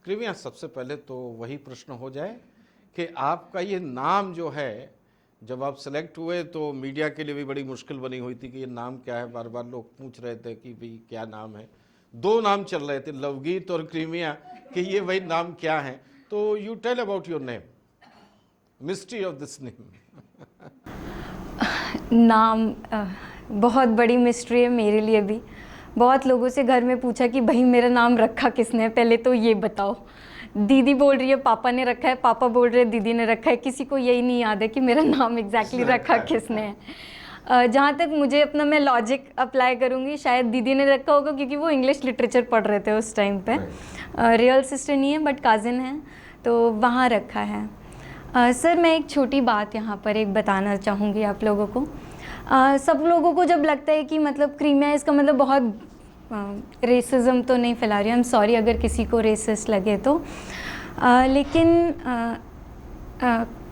कृपया सबसे पहले तो वही प्रश्न हो जाए कि आपका ये नाम जो है, जब आप सेलेक्ट हुए तो मीडिया के लिए भी बड़ी मुश्किल बनी हुई थी कि ये नाम क्या है। बार बार लोग पूछ रहे थे कि भाई क्या नाम है। दो नाम चल रहे थे, लवगीत और क्रीमिया, कि ये वही नाम क्या है। तो you tell about your name, mystery of this name. नाम बहुत बड़ी मिस्ट्री है मेरे लिए भी। बहुत लोगों से घर में पूछा कि भाई मेरा नाम रखा किसने, पहले तो ये बताओ। दीदी बोल रही है पापा ने रखा है, पापा बोल रहे हैं दीदी ने रखा है। किसी को यही नहीं याद है कि मेरा नाम एग्जैक्टली रखा किसने है। जहाँ तक मुझे अपना, मैं लॉजिक अप्लाई करूँगी, शायद दीदी ने रखा होगा क्योंकि वो इंग्लिश लिटरेचर पढ़ रहे थे उस टाइम पे। रियल सिस्टर नहीं है बट काजिन है, तो वहाँ रखा है। सर मैं एक छोटी बात यहाँ पर एक बताना चाहूँगी आप लोगों को। सब लोगों को जब लगता है कि मतलब क्रीमिया, इसका मतलब बहुत रेसिज्म तो नहीं फैला रही, आई एम सॉरी अगर किसी को रेसिस्ट लगे तो, लेकिन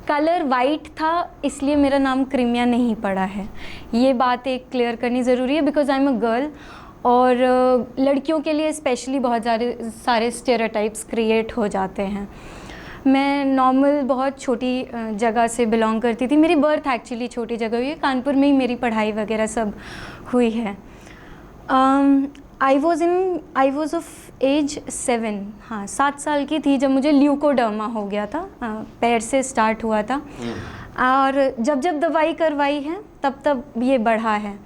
कलर वाइट था इसलिए मेरा नाम क्रीमिया नहीं पड़ा है। ये बात एक क्लियर करनी ज़रूरी है because I am a girl. और लड़कियों के लिए स्पेशली बहुत सारे स्टेरियोटाइप्स क्रिएट हो जाते हैं। मैं नॉर्मल बहुत छोटी जगह से बिलोंग करती थी। मेरी बर्थ एक्चुअली छोटी जगह हुई है, कानपुर में ही मेरी पढ़ाई वगैरह सब हुई है। आई वॉज ऑफ एज 7, हाँ 7 साल की थी जब मुझे ल्यूकोडर्मा हो गया था। पैर से स्टार्ट हुआ था और जब जब दवाई करवाई है तब तब ये बढ़ा है।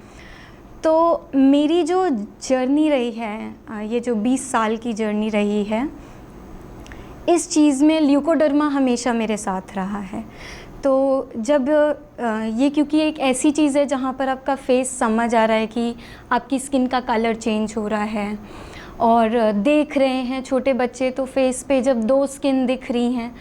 तो मेरी जो जर्नी रही है, ये जो 20 साल की जर्नी रही है, इस चीज़ में ल्यूकोडर्मा हमेशा मेरे साथ रहा है। तो जब ये, क्योंकि एक ऐसी चीज़ है जहाँ पर आपका फेस समझ आ रहा है कि आपकी स्किन का कलर चेंज हो रहा है और देख रहे हैं छोटे बच्चे, तो फेस पे जब 2 स्किन दिख रही हैं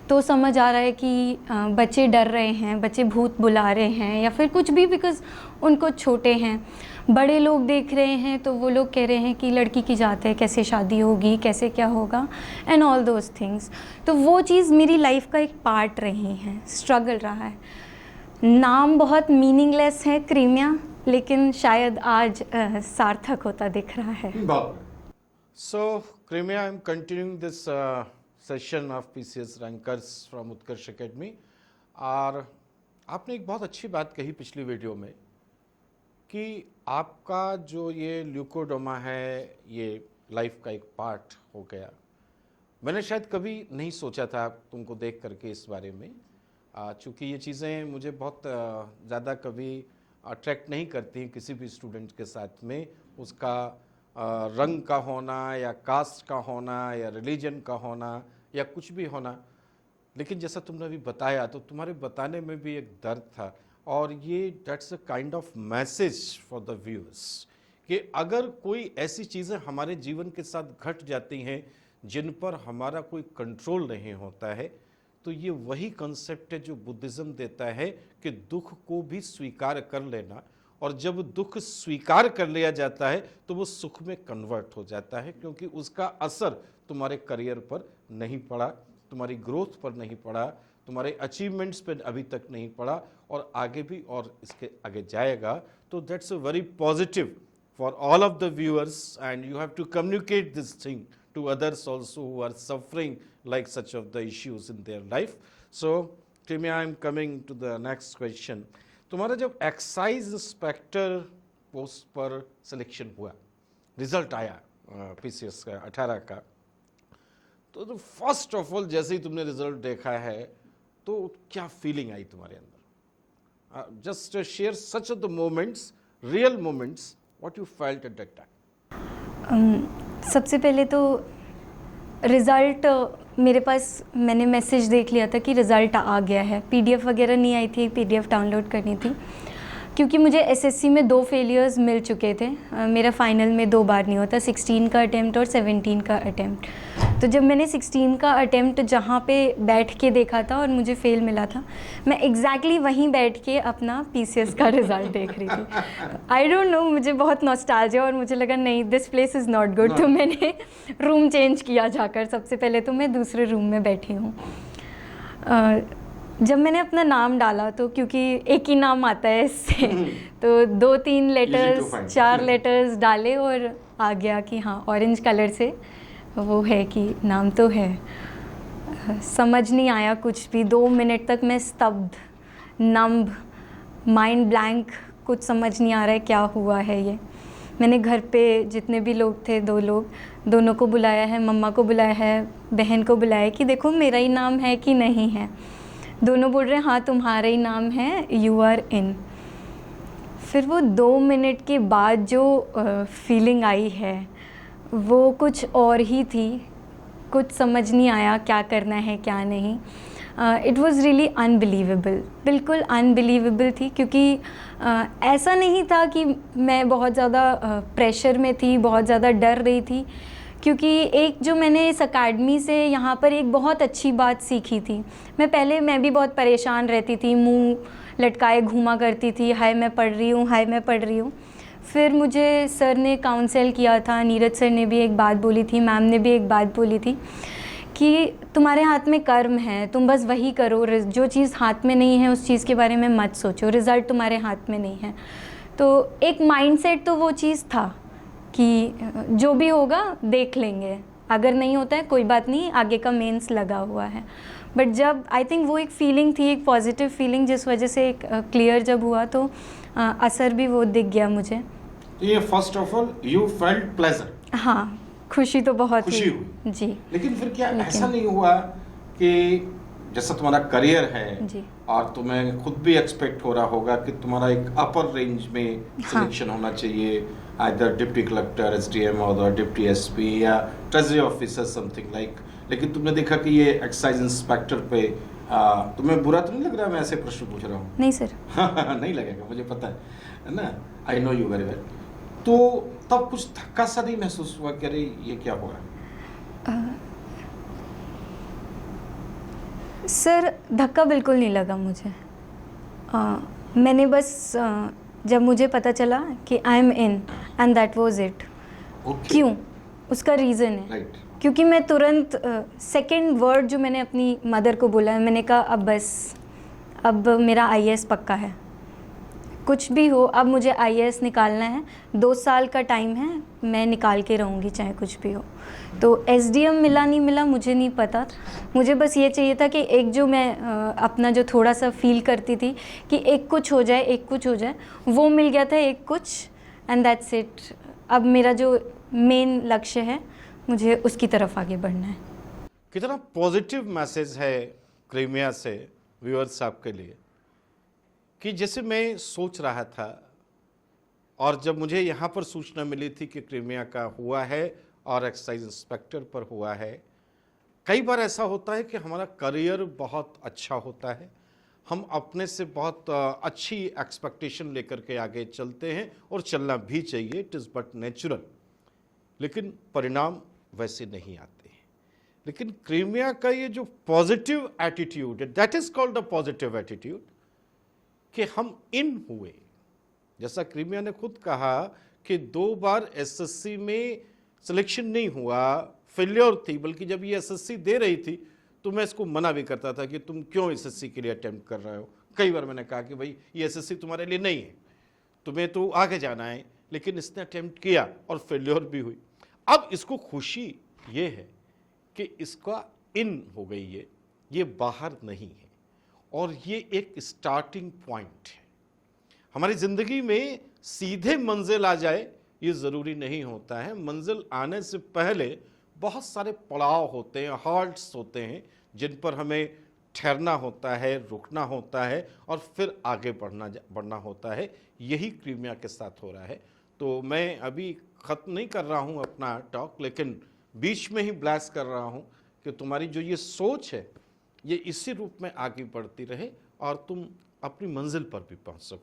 तो समझ आ रहा है कि बच्चे डर रहे हैं, बच्चे भूत बुला रहे हैं या फिर कुछ भी, बिकॉज़ उनको छोटे हैं। बड़े लोग देख रहे हैं तो वो लोग कह रहे हैं कि लड़की की जात है, कैसे शादी होगी, कैसे क्या होगा, एंड ऑल दोज थिंग्स। तो वो चीज़ मेरी लाइफ का एक पार्ट रही है, स्ट्रगल रहा है। नाम बहुत मीनिंगलेस है क्रीमिया, लेकिन शायद आज सार्थक होता दिख रहा है। So Crimea, I am continuing this session of PCS rankers from Utkarsh Academy. और आपने एक बहुत अच्छी बात कही पिछली वीडियो में कि आपका जो ये ल्यूकोडर्मा है, ये लाइफ का एक पार्ट हो गया। मैंने शायद कभी नहीं सोचा था तुमको देख करके इस बारे में, चूँकि ये चीज़ें मुझे बहुत ज़्यादा कभी अट्रैक्ट नहीं करती किसी भी स्टूडेंट के साथ में, उसका रंग का होना या कास्ट का होना या रिलीजन का होना या कुछ भी होना। लेकिन जैसा तुमने अभी बताया तो तुम्हारे बताने में भी एक दर्द था, और ये that's a kind of message for the viewers कि अगर कोई ऐसी चीज़ें हमारे जीवन के साथ घट जाती हैं जिन पर हमारा कोई कंट्रोल नहीं होता है, तो ये वही कंसेप्ट है जो बुद्धिज़्म देता है कि दुख को भी स्वीकार कर लेना। और जब दुख स्वीकार कर लिया जाता है तो वो सुख में कन्वर्ट हो जाता है, क्योंकि उसका असर तुम्हारे करियर पर नहीं पड़ा, तुम्हारी ग्रोथ पर नहीं पड़ा, तुम्हारे अचीवमेंट्स पर अभी तक नहीं पड़ा, और आगे भी और इसके आगे जाएगा। तो that's a very positive for all of the viewers, and you have to communicate this thing to others also who are suffering like such of the issues in their life. So Crimea, I am coming to the next question. तुम्हारा जब excise inspector post पर selection हुआ, result आया PCS का 18 का, तो first of all जैसे ही तुमने रिजल्ट देखा है तो क्या फीलिंग आई तुम्हारे अंदर? Just share such of the moments, real moments, what you felt at that time. सबसे पहले तो रिज़ल्ट मेरे पास, मैंने मैसेज देख लिया था कि रिज़ल्ट आ गया है। पीडीएफ वगैरह नहीं आई थी, पीडीएफ डाउनलोड करनी थी, क्योंकि मुझे एसएससी में 2 फेलियर्स मिल चुके थे। मेरा फाइनल में 2 बार नहीं होता, 16 का अटेम्प्ट और 17 का अटेम्प्ट। तो जब मैंने 16 का अटेम्प्ट जहाँ पे बैठ के देखा था और मुझे फेल मिला था, मैं एग्जैक्टली वहीं बैठ के अपना पीसीएस का रिज़ल्ट देख रही थी। आई डोंट नो, मुझे बहुत नॉस्टैल्जिया, और मुझे लगा नहीं, this place is not good. तो मैंने रूम चेंज किया जाकर। सबसे पहले तो मैं दूसरे रूम में बैठी हूँ। जब मैंने अपना नाम डाला तो, क्योंकि एक ही नाम आता है इससे, तो 2-3 लेटर्स, 4 लेटर्स डाले और आ गया कि हाँ, ऑरेंज कलर से वो है कि नाम तो है। समझ नहीं आया कुछ भी, 2 मिनट तक मैं स्तब्ध, नंब, माइंड ब्लैंक, कुछ समझ नहीं आ रहा है क्या हुआ है ये। मैंने घर पे जितने भी लोग थे, 2 लोग, दोनों को बुलाया है, मम्मा को बुलाया है, बहन को बुलाया कि देखो मेरा ही नाम है कि नहीं है। दोनों बोल रहे हैं हाँ तुम्हारा ही नाम है, यू आर इन। फिर वो 2 मिनट के बाद जो फीलिंग आई है वो कुछ और ही थी। कुछ समझ नहीं आया क्या करना है क्या नहीं। इट वॉज़ रियली अनबिलीवेबल, बिल्कुल अनबिलीवेबल थी, क्योंकि ऐसा नहीं था कि मैं बहुत ज़्यादा प्रेशर में थी, बहुत ज़्यादा डर रही थी, क्योंकि एक जो मैंने इस अकेडमी से यहाँ पर एक बहुत अच्छी बात सीखी थी। मैं भी बहुत परेशान रहती थी, मुंह लटकाए घूमा करती थी, हाय मैं पढ़ रही हूँ, हाय मैं पढ़ रही हूँ। फिर मुझे सर ने काउंसल किया था, नीरज सर ने भी एक बात बोली थी, मैम ने भी एक बात बोली थी कि तुम्हारे हाथ में कर्म है, तुम बस वही करो, जो चीज़ हाथ में नहीं है उस चीज़ के बारे में मत सोचो, रिज़ल्ट तुम्हारे हाथ में नहीं है। तो एक माइंडसेट तो वो चीज़ था कि जो भी होगा देख लेंगे, अगर नहीं होता है कोई बात नहीं, आगे का मेंस लगा हुआ है। बट जब आई थिंक वो एक फ़ीलिंग थी, एक पॉजिटिव फीलिंग, जिस वजह से एक क्लियर जब हुआ तो असर भी वो दिख गया मुझे। तो ये first of all you felt pleasure, हाँ, खुशी तो बहुत खुशी हुई जी। लेकिन फिर क्या ऐसा नहीं हुआ कि जैसा तुम्हारा करियर है जी। और तुम्हें खुद भी एक्सपेक्ट हो रहा होगा कि तुम्हारा एक अपर रेंज में सिलेक्शन होना चाहिए, आइदर डिप्टी कलेक्टर, एसडीएम और डिप्टी एसपी या ट्रेजरी ऑफिसर समथिंग लाइक, लेकिन तुमने देखा कि ये एक्साइज इंस्पेक्टर पे तुम्हें बुरा तो नहीं लग रहा मैं ऐसे प्रश्न पूछ रहा हूँ? नहीं सर। नहीं लगेगा, मुझे पता है ना, I know you very well. तो तब कुछ धक्का सा नहीं महसूस हुआ कि अरे ये क्या हो रहा है? सर धक्का बिल्कुल नहीं लगा मुझे। मैंने बस जब मुझे पता चला कि I am in and that was it. क्यों? उसका रीज़न है राइट। क्योंकि मैं तुरंत सेकंड वर्ड जो मैंने अपनी मदर को बोला, मैंने कहा अब बस, अब मेरा आईएएस पक्का है, कुछ भी हो अब मुझे आईएएस निकालना है, 2 साल का टाइम है, मैं निकाल के रहूँगी चाहे कुछ भी हो। तो एसडीएम मिला नहीं मिला मुझे नहीं पता, मुझे बस ये चाहिए था कि एक जो मैं अपना जो थोड़ा सा फील करती थी कि एक कुछ हो जाए, एक कुछ हो जाए, वो मिल गया था, एक कुछ, एंड दैट्स इट। अब मेरा जो मेन लक्ष्य है मुझे उसकी तरफ आगे बढ़ना है। कितना पॉजिटिव मैसेज है क्रीमिया से व्यूअर्स आपके लिए, कि जैसे मैं सोच रहा था और जब मुझे यहाँ पर सूचना मिली थी कि क्रीमिया का हुआ है और एक्साइज इंस्पेक्टर पर हुआ है। कई बार ऐसा होता है कि हमारा करियर बहुत अच्छा होता है, हम अपने से बहुत अच्छी एक्सपेक्टेशन लेकर के आगे चलते हैं और चलना भी चाहिए, इट इज़ बट नेचुरल, लेकिन परिणाम वैसे नहीं आते हैं। लेकिन क्रीमिया का ये जो पॉजिटिव एटीट्यूड है, that is called the positive attitude, कि हम इन हुए। जैसा क्रीमिया ने खुद कहा कि 2 बार एसएससी में सिलेक्शन नहीं हुआ, फेल्योर थी, बल्कि जब ये एसएससी दे रही थी तो मैं इसको मना भी करता था कि तुम क्यों एसएससी के लिए अटेम्प्ट कर रहे हो। कई बार मैंने कहा कि भाई ये एसएससी तुम्हारे लिए नहीं है, तुम्हें तो आगे जाना है, लेकिन इसने अटेम्प्ट किया और फेल्योर भी हुई। अब इसको खुशी ये है कि इसका इन हो गई है, ये बाहर नहीं है, और ये एक स्टार्टिंग पॉइंट है। हमारी ज़िंदगी में सीधे मंजिल आ जाए ये ज़रूरी नहीं होता है, मंजिल आने से पहले बहुत सारे पड़ाव होते हैं, हॉल्ट्स होते हैं, जिन पर हमें ठहरना होता है, रुकना होता है और फिर आगे बढ़ना होता है। यही क्रीमिया के साथ हो रहा है। तो मैं अभी ख़त्म नहीं कर रहा हूँ अपना टॉक, लेकिन बीच में ही ब्लास्ट कर रहा हूँ कि तुम्हारी जो ये सोच है ये इसी रूप में आगे बढ़ती रहे और तुम अपनी मंजिल पर भी पहुँच सको।